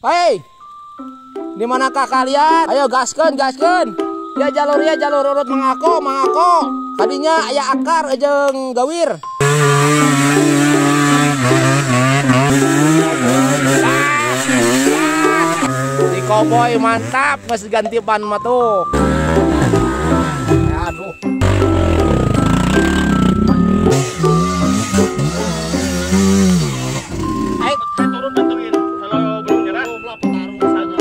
Hei, di manakah kalian? Ayo gaskeun, gaskeun. Ya jalur urut mangako. Kadinya aya akar jeung gawir. Di Cowboy mantap, geus ganti ban mah tuh. Aduh. Turun bantuin kalau belum nyerah petarung saja.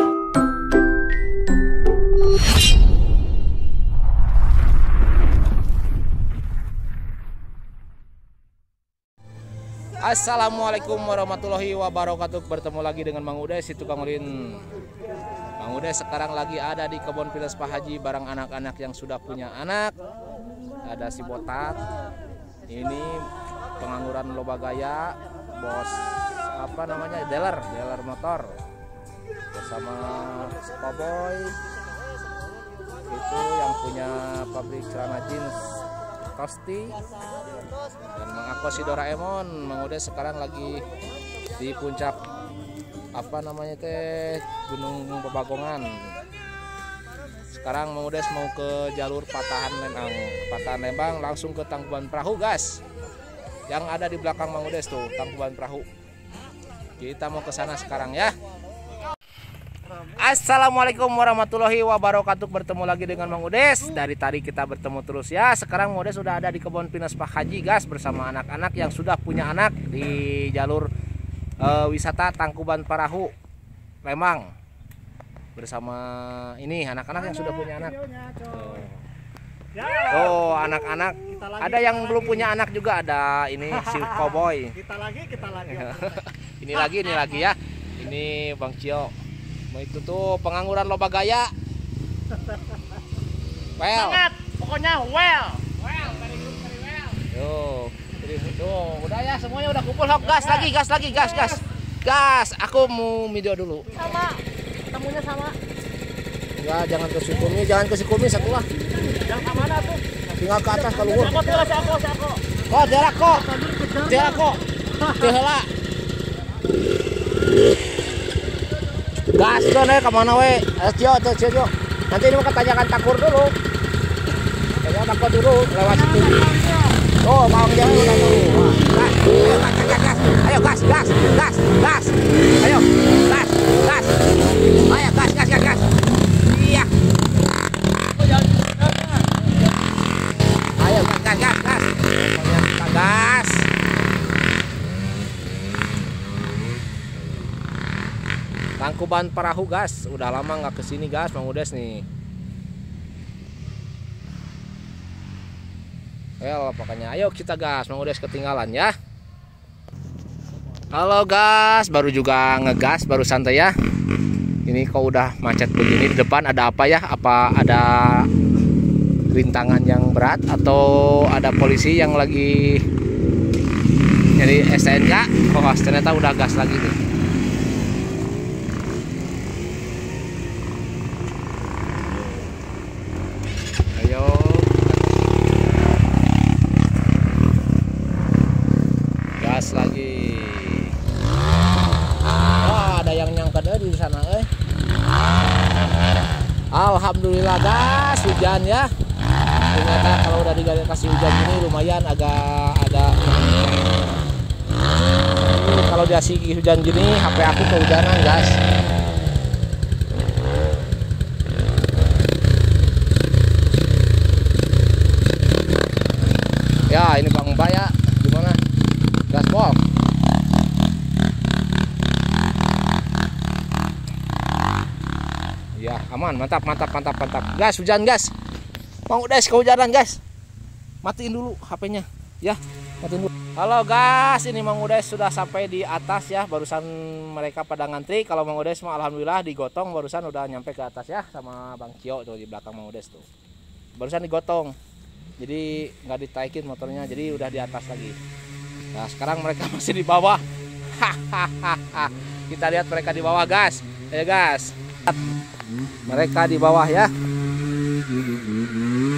Assalamualaikum warahmatullahi wabarakatuh. Bertemu lagi dengan Mang Udes, si tukang ulin. Mang Udes sekarang lagi ada di kebun pinus Pak Haji bareng anak-anak yang sudah punya anak. Ada si botak. Ini pengangguran loba gaya, bos apa namanya, dealer motor bersama Cowboy itu yang punya pabrik celana jeans Tosti dan Mang Ako si Doraemon. Mang Udes sekarang lagi di puncak apa namanya teh Gunung Bebagongan. Sekarang Mang Udes mau ke jalur Patahan Lembang langsung ke Tangkuban Perahu, gas. Yang ada di belakang Mang Udes tuh Tangkuban Perahu. Kita mau ke sana sekarang ya. Assalamualaikum warahmatullahi wabarakatuh. Bertemu lagi dengan Mang Udes. Dari tadi kita bertemu terus ya. Sekarang Mang Udes sudah ada di kebun pinus Pak Haji, gas, bersama anak-anak yang sudah punya anak di jalur wisata Tangkuban Perahu Lembang. Bersama ini anak-anak yang sudah punya anak. Oh, anak-anak. Ada yang belum punya anak juga, ada ini si Cowboy. Kita lagi. Ini lagi ya. Ini Bang Cio. Mau itu tuh pengangguran loba gaya. Well. Sangat, pokoknya well. Tuh, udah ya, semuanya udah kumpul. Hop, gas lagi. Gas. Aku mau video dulu. Sama. Ketemunya sama. Ya, jangan ke Sukumi satu lah. Yang ke mana tuh? Tinggal ke atas ke luhur. Si Ako. Oh, derak kok. Heula. Gas kan ke mana we? Cio. Nanti ini mau ketanyakan takur dulu. Tanyakan takur dulu lewat situ. Oh, mau jalan dulu. Gas. Ayo gas. Ayo, gas. Ayo gas. Iya. Ayo gas. Pokoknya gas. Tangkuban Perahu, gas. Udah lama nggak kesini, gas, Mang Udes nih. Pokoknya ayo kita gas, Mang Udes ketinggalan ya. Halo gas, baru juga ngegas, baru santai ya. Ini kok udah macet begini, di depan ada apa ya? Apa ada rintangan yang berat atau ada polisi yang lagi nyari STNK? Oh, ternyata udah gas lagi nih. Ayo. Gas lagi. Wah, ada yang nyangkut di sana, Alhamdulillah gas, hujan ya. Ternyata kalau udah dikasih hujan ini lumayan agak ada. Kalau dikasih hujan gini HP aku kehujanan, gas. Ya, ini Bang Baya gimana? Gaspol. Ya, aman, mantap. Gas, hujan, gas. Mang Udes kehujanan, gas. Matiin dulu HP-nya, ya. Matiin dulu. Halo, gas. Ini Mang Udes sudah sampai di atas ya. Barusan mereka pada ngantri. Kalau Mang Udes mah alhamdulillah digotong, barusan udah nyampe ke atas ya sama Bang Cio tuh di belakang Mang Udes tuh. Barusan digotong. Jadi nggak ditaikin motornya, jadi udah di atas lagi. Nah, sekarang mereka masih di bawah. Kita lihat mereka di bawah, gas. Ayo, gas. Mereka di bawah ya.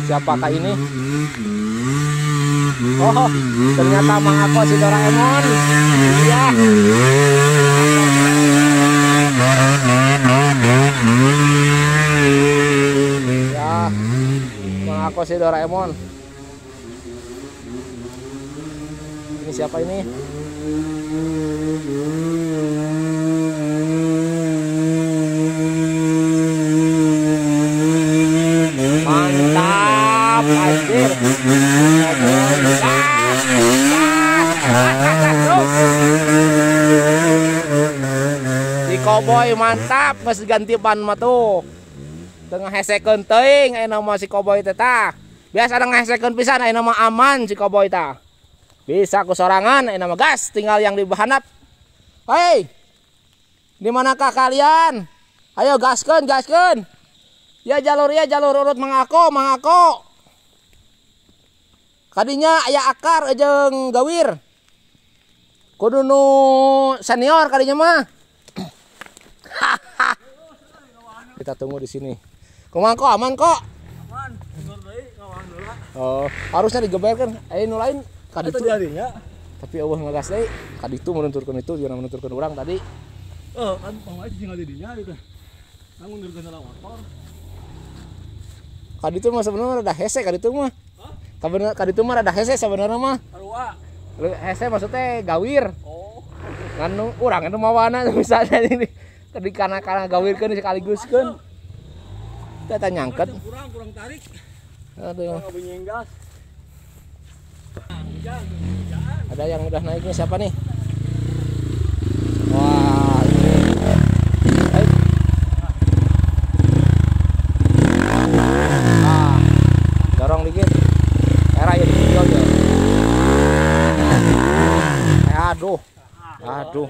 Siapakah ini? Oh, ternyata Mang Ako si Doraemon. Iya. si Doraemon. Ini siapa ini? Mantap, anjir. Si Cowboy mantap, geus ganti ban mah tuh. Tengah hesekeun teuing aya nama si Cowboy teh tah. Biasa ada ngahesekeun pisan aya nama aman si Cowboy tah. Bisa ku sorangan aya nama gas tinggal yang di bahanap. Hei. Di manakah kalian? Ayo gaskeun, gaskeun. Ya jalur urut mangako. Kadinya aya akar jeung gawir. Kudu nu senior kadinya mah. Kita tunggu di sini. Kumaha kok aman kok? Aman, bener deui ngawang heula. Oh, harusnya digeberkan. Nu lain kaditu. Jadinya. Tapi Allah ngagas deui. Kaditu menenturkan itu, jangan menenturkan orang tadi. Oh, kan pamaji tinggal di dinya gitu. Namun nurkeun motor. Kaditu mah sebenarnya rada hese kaditu mah. Hah? Kaditu mah rada hese sebenarnya mah. Arua. Hese maksudnya gawir. Oh. Nganu urang anu mawana misalnya ini. Kana gawirkeun sekaliguskeun. Kita nyangket. Kurang tarik. Aduh. Bunyi gas. Ada yang udah naiknya siapa nih? Wah, ini. Hai. Ah, dorong dikit. Era ya di video ya. Aduh. Aduh.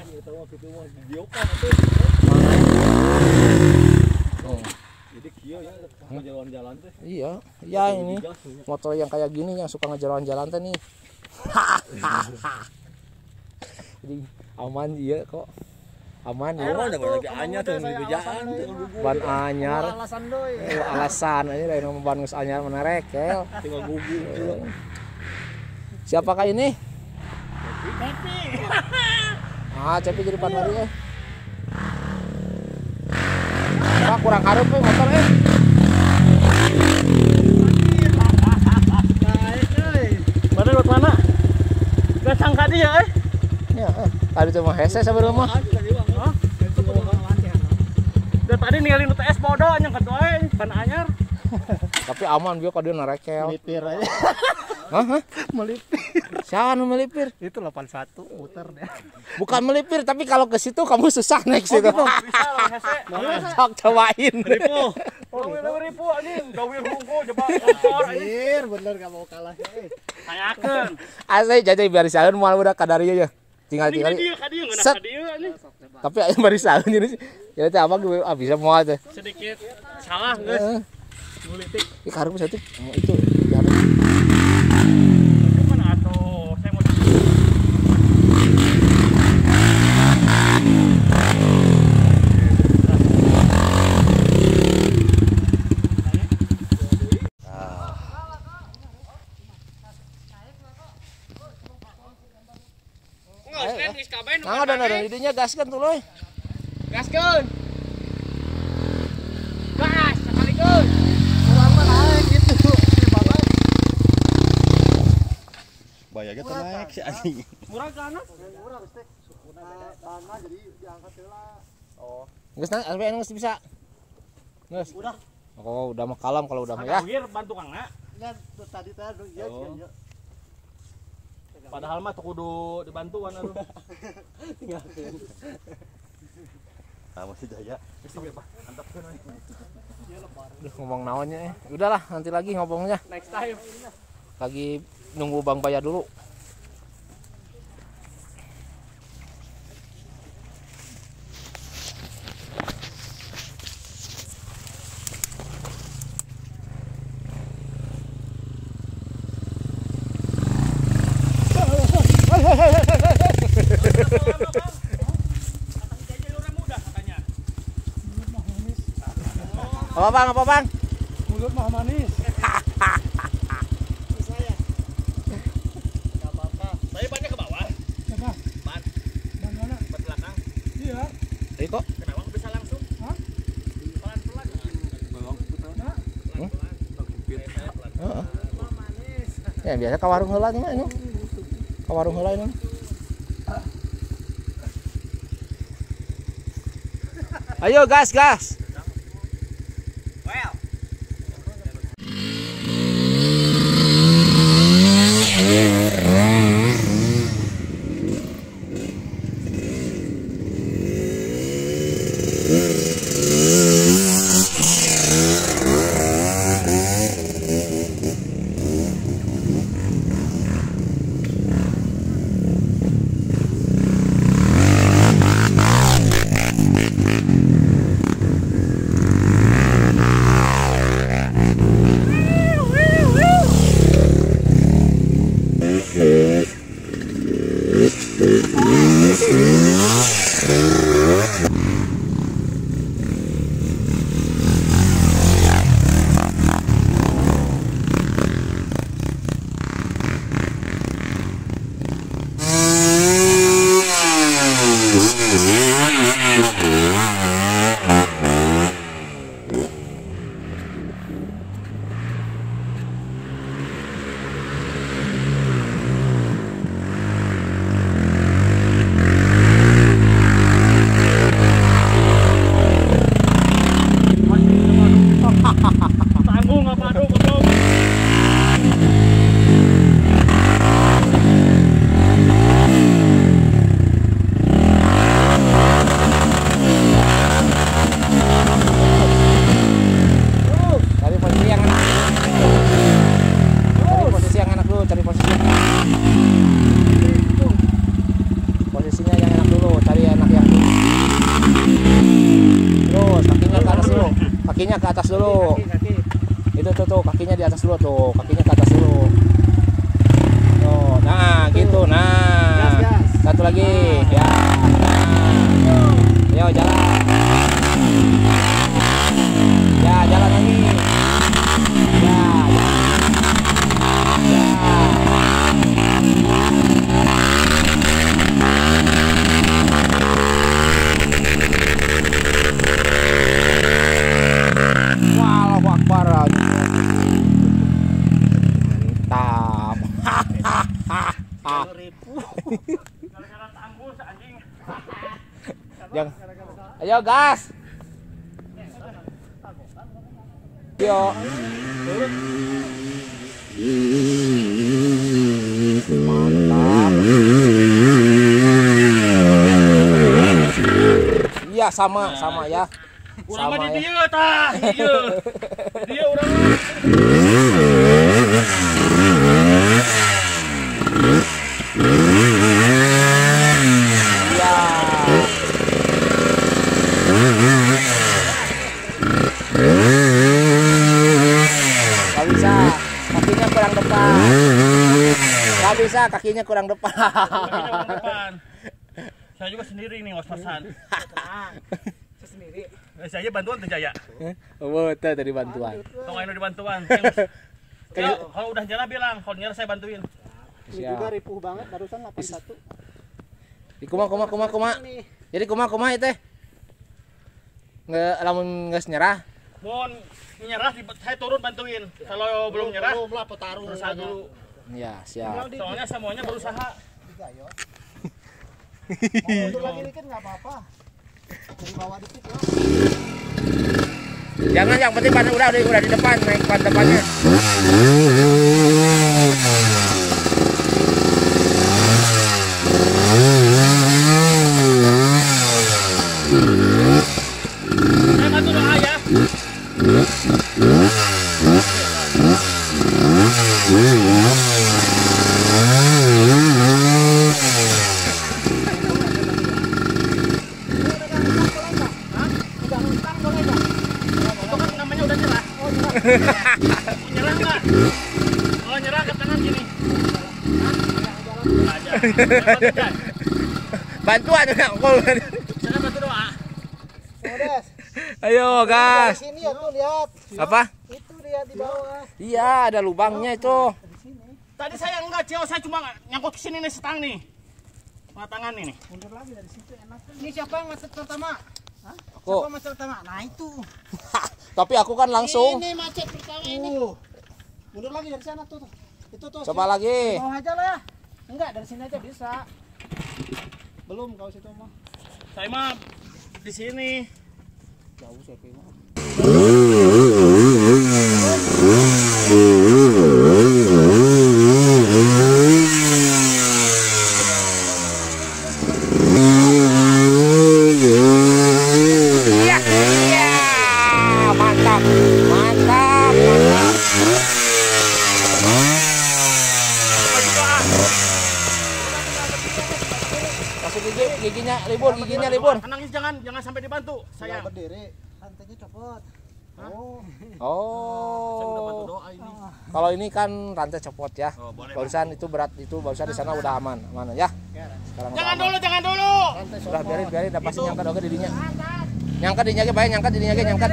Jadi kieu ya jalan-jalan teh. Iya, ya ini motor yang kayak gini yang suka ngejalan-jalan teh nih. Jadi aman iya kok. Aman ya. Ada lagi anyar teh ngejaan teh Ban anyar. alasan deui. Alasan aja dari nama ban geus anyar mana rekel. Tinggal gugu. Siapakah ini? Tapi. Ah, Cepi jadi panari ya. Wah, kurang harum motor Mana buat mana? Gak sangka dia Ya, tadi cuma hese sebenarnya mah. Udah tadi ninggalin UTS bodoh anyang ketua ban anyar. Tapi aman dia kalau dia narekel. Melipir aja. Hah? Melipir. Siapa nu melipir? Itu 81 muter deh. Bukan melipir, tapi kalau ke situ kamu susah naik situ. Bisa lah hese. Sok cobain. Ribu. Ribu anjing, gawir hungku coba kompor anjing. Bener gak mau kalah. Tanyakeun. Asli jadi barisan moal udah kadari ya. Tinggal Dia ngeunah Set. ka dieu anjing. Tapi aya barisan ini. Ya teh abang bisa moal teh. Sedikit salah geus. Ngulitik. Ini karung satu itu. Jarang. Mana atuh saya mau Nah, ada idenya gaskeun tuh loy. gaskeun. Gas, sakalikeun. Kurang mah naik gitu. Bayar kita naik si anjing. Murah kana? Murah teh. Tanah jadi diangkat heula. Oh. Geus na, LPN geus bisa. Geus. Udah. Oh, udah mah kalem kalau udah mah ya. Gawir bantu kangna. Nya tadi teh ieu ieu. Padahal mah tuh kudu dibantuan atuh. Tinggalkeun. Ah masih jaya. Geus teu Pak. Antepkeun we. Udah ngomong naonnya Udahlah, nanti lagi ngomongnya. Next time. Lagi nunggu Bang Baya dulu. Apa bang? Apa bang? Mulut mah manis. Saya bannya ke bawah. Coba. Ban. Ban mana? Ban belakang. Iya. Ini kok? Kenapa bisa langsung? Hah? Pelan-pelan. Bawang putar. Pelan-pelan. Heeh. Ya biasa ka warung heula mah anu. Ka warung heula anu. Ayo gas. Well. Tanggung apa aduh goblok. Cari posisi yang enak. Cari posisi yang enak dulu, cari posisi. Posisinya yang enak dulu, cari enak yang dulu. Terus kakinya ke atas dulu. Kakinya ke atas dulu. Itu tuh kakinya di atas dulu tuh, kakinya ke atas dulu. Tuh, nah gitu, nah. Satu lagi, ya. Nah. Ayo jalan. Ya jalan lagi. Ya. Wallahu Akbar. Mantap. Gara-gara tangguh anjing. Jangan. Ayo gas. Yo. Mantap. Iya sama ya. Urang mah Sama di ya. dieu tah, ieu. Dia urang mah. Iya. Gak bisa, kakinya kurang depan. Gak bisa, kakinya kurang depan. Kakinya urang depan. Saya juga sendiri nih ngos-ngosan. Sendiri. Saya bantuan tuh Jaya. Oh, betul tadi bantuan. Tong anu dibantuan. Kalau udah nyerah bilang, kalau nyerah saya bantuin. Ini juga ripuh banget barusan 81. Di kuma. Jadi kuma itu teh. Nggak lamun nggak nyerah. Mohon nyerah saya turun bantuin. Kalau belum nyerah, Belum lah petarung berusaha dulu. Ya, siap. Soalnya semuanya berusaha. Mundur lagi dikit nggak apa-apa. Dari bawah dikit ya. Jangan, yang penting ban udah di depan, naik ban depannya. Saya bantu doa ya. Itu kan namanya udah nyerah. Nyerah nggak? Kalau nyerah ke kanan gini. Aja. Bantuan enggak kol. Saya bantu doa. Modes. Ayo, gas. Sini ya tuh lihat. Apa? Itu lihat di bawah. Iya, ada lubangnya itu. Tadi saya enggak, Cio, saya cuma nyangkut ke sini nih setang nih. Tengah tangan nih. Mundur lagi dari situ enak. Ini siapa yang macet pertama? Hah? Aku. Siapa macet pertama? Nah itu. Tapi aku kan langsung. Ini macet pertama ini. Mundur lagi dari sana tuh. Itu tuh. Coba lagi. Mau aja lah. Enggak, dari sini aja bisa. Belum kau situ mah. Saya mah di sini. Jauh saya kira. Iya. Iya. Mantap. Mantap. Mantap. Masuk giginya libur, giginya libur. Nangis jangan sampai dibantu. Saya Sayang. berdiri. Rantainya copot. Oh. Saya udah bantu Oh. doa ini. Kalau ini kan rantai copot ya. Oh, boleh. Barusan itu berat itu barusan di sana udah aman, aman ya. Sekarang Jangan udah aman. dulu, jangan dulu. Sudah biarin, udah pasti nyangkat oke dirinya. Nyangkat dirinya ge bae, nyangkat dirinya ge nyangkat.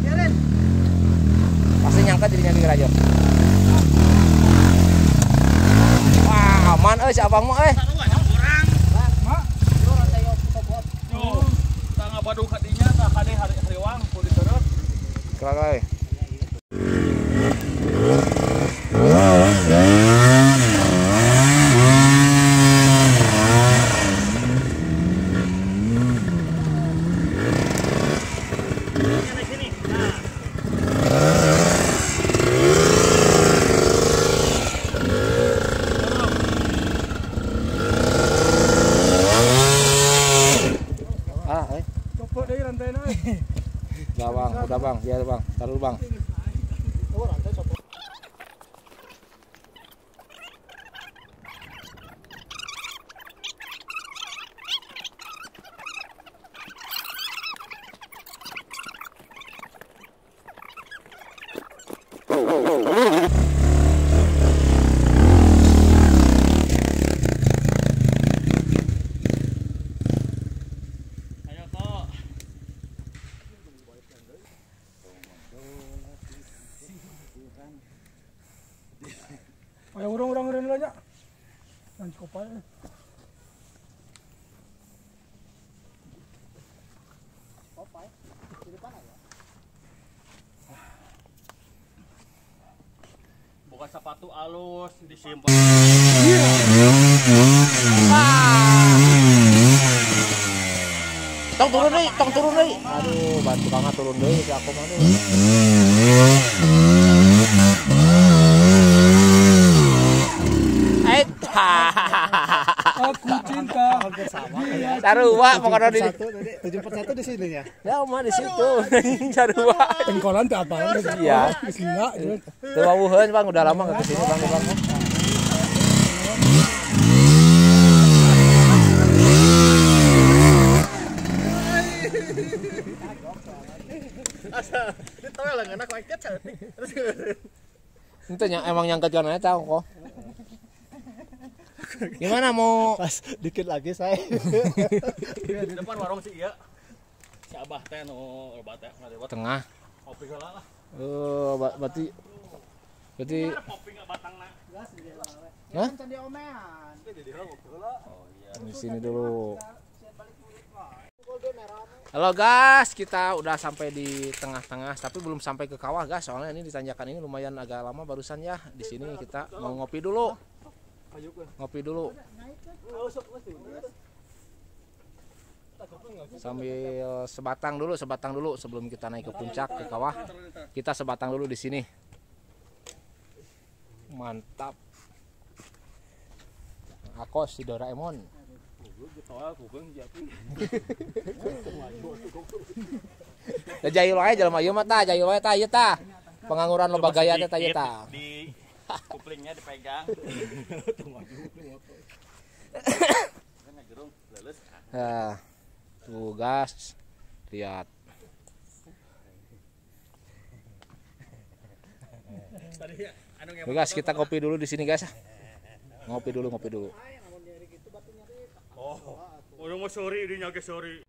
Biarin. Pasti nyangkat dirinya ge rajo. Wah, aman euy si abang mah euy. Kurang. Mak, lu rantai copot. Yo, tangga badu kadinya tah kade hariwang kudu diturut. Kira euy. Sini sini. Nah, Ah, euy. Copot dari rantai naik. Udah bang, biar bang, taruh bang. Oh, rantai copot. ayo kok. Ayo urang dulu aja. Nanti kopal. Bukan sepatu alus disimpan. Tong turun deui. Aduh, bantu Kang turun deui si aku mah nih. Aku cinta. Hampir sama kayak. Sarua pokoknya di 741 di sini ya. ya mah di situ. Sarua. Tengkolan teh apa? Iya. Gila. Teu wawuheun Bang, udah lama enggak kesini Bang, Bang. Ditoel lah enak lagi cantik. Itu emang nyangkat kan aja kok. Gimana mau Pas dikit lagi saya. Di depan warung si iya. Si Abah teh nu obat teh ngarewat tengah? kopi heula lah. Berarti Kopi enggak batangna. Hah? Candi omean. Di sini dulu. Halo guys, kita udah sampai di tengah-tengah, tapi belum sampai ke kawah guys. Soalnya ini di tanjakan ini lumayan agak lama barusan ya. Di sini kita mau ngopi dulu. Ngopi dulu. Sambil sebatang dulu sebelum kita naik ke puncak ke kawah. Kita sebatang dulu di sini. Mantap. Akos si Doraemon. Da jahil wae jelema ieu mah tah, jahil wae tah ieu tah. Pengangguran loba gaya teh tah ieu tah. Di kuplingnya dipegang. Nah, tuh gas. Lihat. Tuh, guys, kita kopi dulu di sini guys. Ngopi dulu. Oh, udah mau sorry, ini nyake sorry.